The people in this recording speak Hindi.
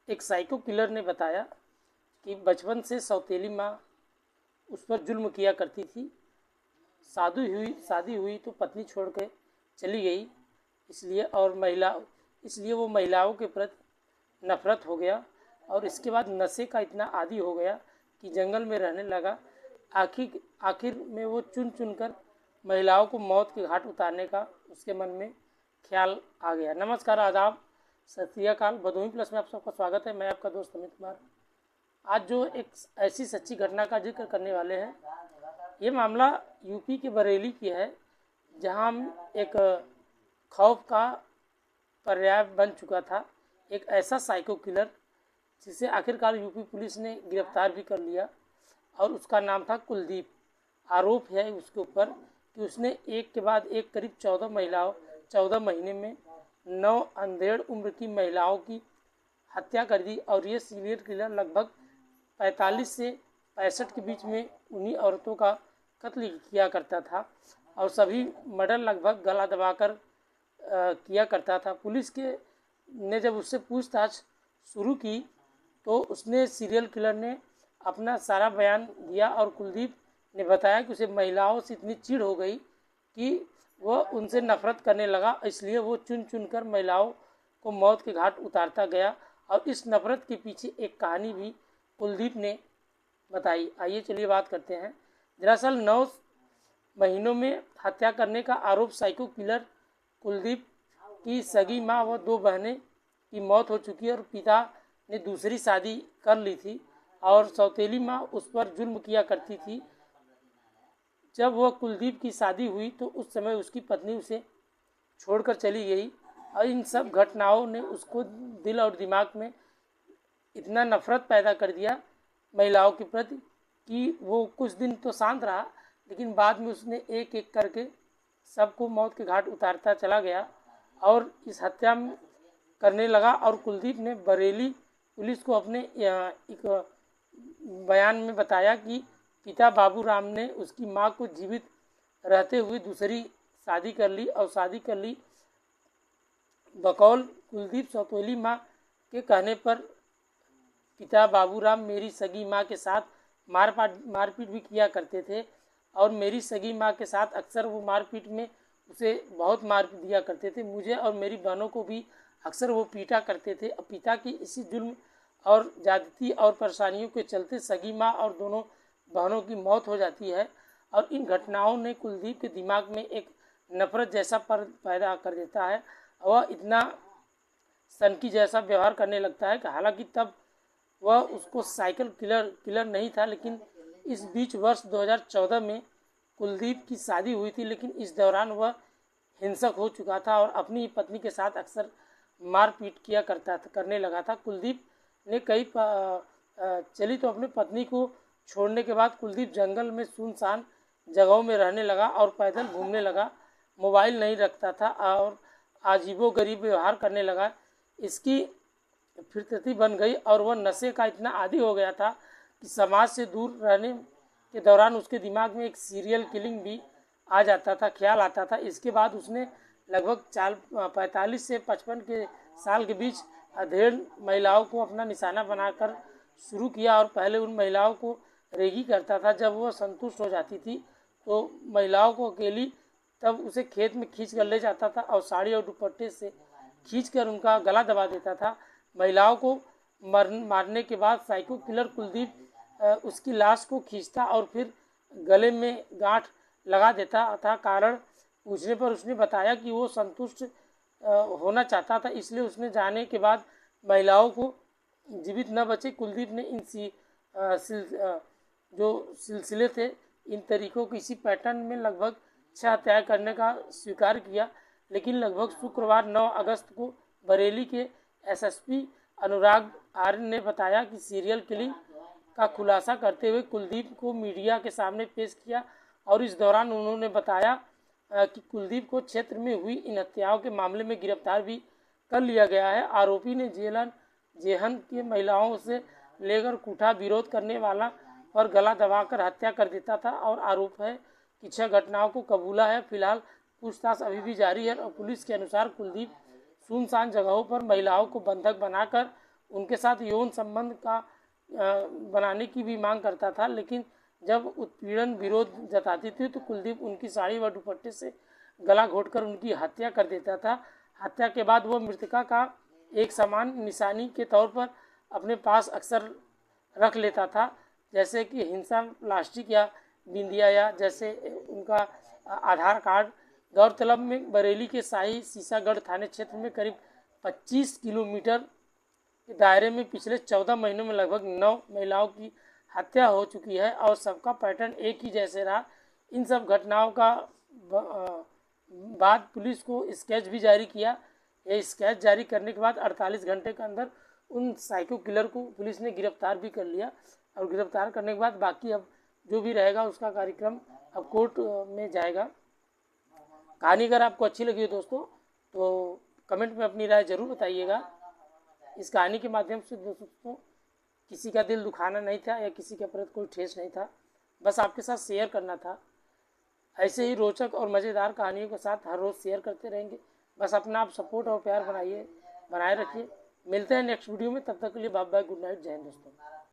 एक साइको किलर ने बताया कि बचपन से सौतेली माँ उस पर जुल्म किया करती थी। शादी हुई तो पत्नी छोड़ के चली गई, इसलिए वो महिलाओं के प्रति नफरत हो गया और इसके बाद नशे का इतना आदी हो गया कि जंगल में रहने लगा। आखिर में वो चुन चुन कर महिलाओं को मौत के घाट उतारने का उसके मन में ख्याल आ गया। नमस्कार, आदाब, सत श्री अकाल। भदोही प्लस में आप सबका स्वागत है। मैं आपका दोस्त अमित कुमार। आज जो एक ऐसी सच्ची घटना का जिक्र करने वाले हैं, ये मामला यूपी के बरेली की है, जहां एक खौफ का पर्याय बन चुका था। एक ऐसा साइको किलर जिसे आखिरकार यूपी पुलिस ने गिरफ्तार भी कर लिया और उसका नाम था कुलदीप। आरोप है उसके ऊपर कि उसने एक के बाद एक करीब 14 महीने में 9 अंधेड़ उम्र की महिलाओं की हत्या कर दी और ये सीरियल किलर लगभग 45 से 65 के बीच में उन्हीं औरतों का कत्ल किया करता था और सभी मर्डर लगभग गला दबाकर किया करता था। पुलिस के ने जब उससे पूछताछ शुरू की तो उसने सीरियल किलर ने अपना सारा बयान दिया और कुलदीप ने बताया कि उसे महिलाओं से इतनी चिढ़ हो गई कि वह उनसे नफरत करने लगा, इसलिए वो चुन चुन कर महिलाओं को मौत के घाट उतारता गया। और इस नफरत के पीछे एक कहानी भी कुलदीप ने बताई। आइए चलिए बात करते हैं। दरअसल 9 महीनों में हत्या करने का आरोप साइको किलर कुलदीप की सगी माँ व 2 बहनें की मौत हो चुकी और पिता ने दूसरी शादी कर ली थी और सौतेली माँ उस पर जुल्म किया करती थी। जब वह कुलदीप की शादी हुई तो उस समय उसकी पत्नी उसे छोड़कर चली गई और इन सब घटनाओं ने उसको दिल और दिमाग में इतना नफरत पैदा कर दिया महिलाओं के प्रति कि वो कुछ दिन तो शांत रहा, लेकिन बाद में उसने एक एक करके सबको मौत के घाट उतारता चला गया और इस हत्या करने लगा। और कुलदीप ने बरेली पुलिस को अपने एक बयान में बताया कि पिता बाबूराम ने उसकी मां को जीवित रहते हुए दूसरी शादी कर ली। बकौल कुलदीप सौतेली मां के कहने पर पिता बाबूराम मेरी सगी मां के साथ मारपीट भी किया करते थे और मेरी सगी मां के साथ अक्सर वो मारपीट में उसे बहुत मार दिया करते थे। मुझे और मेरी बहनों को भी अक्सर वो पीटा करते थे। पिता की इसी जुल्म और ज्यादती और परेशानियों के चलते सगी माँ और दोनों बहनों की मौत हो जाती है। और इन घटनाओं ने कुलदीप के दिमाग में एक नफरत जैसा पैदा कर देता है। वह इतना सनकी जैसा व्यवहार करने लगता है कि हालांकि तब वह उसको साइकिल किलर नहीं था, लेकिन इस बीच वर्ष 2014 में कुलदीप की शादी हुई थी, लेकिन इस दौरान वह हिंसक हो चुका था और अपनी पत्नी के साथ अक्सर मारपीट करने लगा था। कुलदीप ने चली तो अपनी पत्नी को छोड़ने के बाद कुलदीप जंगल में सुनसान जगहों में रहने लगा और पैदल घूमने लगा। मोबाइल नहीं रखता था और अजीबोगरीब व्यवहार करने लगा। इसकी फितरती बन गई और वह नशे का इतना आदी हो गया था कि समाज से दूर रहने के दौरान उसके दिमाग में एक सीरियल किलिंग भी आ जाता था, ख्याल आता था। इसके बाद उसने लगभग 45 से 55 के साल के बीच अधेड़ महिलाओं को अपना निशाना बनाकर शुरू किया और पहले उन महिलाओं को रेगी करता था। जब वह संतुष्ट हो जाती थी तो महिलाओं को अकेली तब उसे खेत में खींच कर ले जाता था और साड़ी और दुपट्टे से खींच कर उनका गला दबा देता था। महिलाओं को मारने के बाद साइको किलर कुलदीप उसकी लाश को खींचता और फिर गले में गांठ लगा देता था। कारण पूछने पर उसने बताया कि वो संतुष्ट होना चाहता था, इसलिए उसने जाने के बाद महिलाओं को जीवित न बचे। कुलदीप ने इन जो सिलसिले थे, इन तरीकों की इसी पैटर्न में लगभग 6 हत्याएं करने का स्वीकार किया। लेकिन लगभग शुक्रवार 9 अगस्त को बरेली के एसएसपी अनुराग आर्य ने बताया कि सीरियल किलिंग का खुलासा करते हुए कुलदीप को मीडिया के सामने पेश किया और इस दौरान उन्होंने बताया कि कुलदीप को क्षेत्र में हुई इन हत्याओं के मामले में गिरफ्तार भी कर लिया गया है। आरोपी ने जेहन के महिलाओं से लेकर कूठा विरोध करने वाला पर गला दबाकर हत्या कर देता था और आरोप है कि 6 घटनाओं को कबूला है। फिलहाल पूछताछ अभी भी जारी है और पुलिस के अनुसार कुलदीप सुनसान जगहों पर महिलाओं को बंधक बनाकर उनके साथ यौन संबंध का बनाने की भी मांग करता था, लेकिन जब उत्पीड़न विरोध जताती थी तो कुलदीप उनकी साड़ी व दुपट्टे से गला घोटकर उनकी हत्या कर देता था। हत्या के बाद वह मृतका का एक सामान निशानी के तौर पर अपने पास अक्सर रख लेता था, जैसे कि हिंसा प्लास्टिक या बिंदिया या जैसे उनका आधार कार्ड। गौरतलब में बरेली के शाही सीसागढ़ थाने क्षेत्र में करीब 25 किलोमीटर के दायरे में पिछले 14 महीनों में लगभग 9 महिलाओं की हत्या हो चुकी है और सबका पैटर्न एक ही जैसे रहा। इन सब घटनाओं का बाद पुलिस को स्केच भी जारी किया। यह स्केच जारी करने के बाद 48 घंटे के अंदर उन साइको किलर को पुलिस ने गिरफ्तार भी कर लिया और गिरफ्तार करने के बाद बाकी अब जो भी रहेगा उसका कार्यक्रम अब कोर्ट में जाएगा। कहानी अगर आपको अच्छी लगी हो दोस्तों तो कमेंट में अपनी राय ज़रूर बताइएगा। इस कहानी के माध्यम से दोस्तों किसी का दिल दुखाना नहीं था या किसी के प्रति कोई ठेस नहीं था, बस आपके साथ शेयर करना था। ऐसे ही रोचक और मज़ेदार कहानियों के साथ हर रोज़ शेयर करते रहेंगे। बस अपना आप सपोर्ट और प्यार बनाए रखिए। मिलते हैं नेक्स्ट वीडियो में, तब तक के लिए बाय बाय, गुड नाइट, जय हिंद दोस्तों।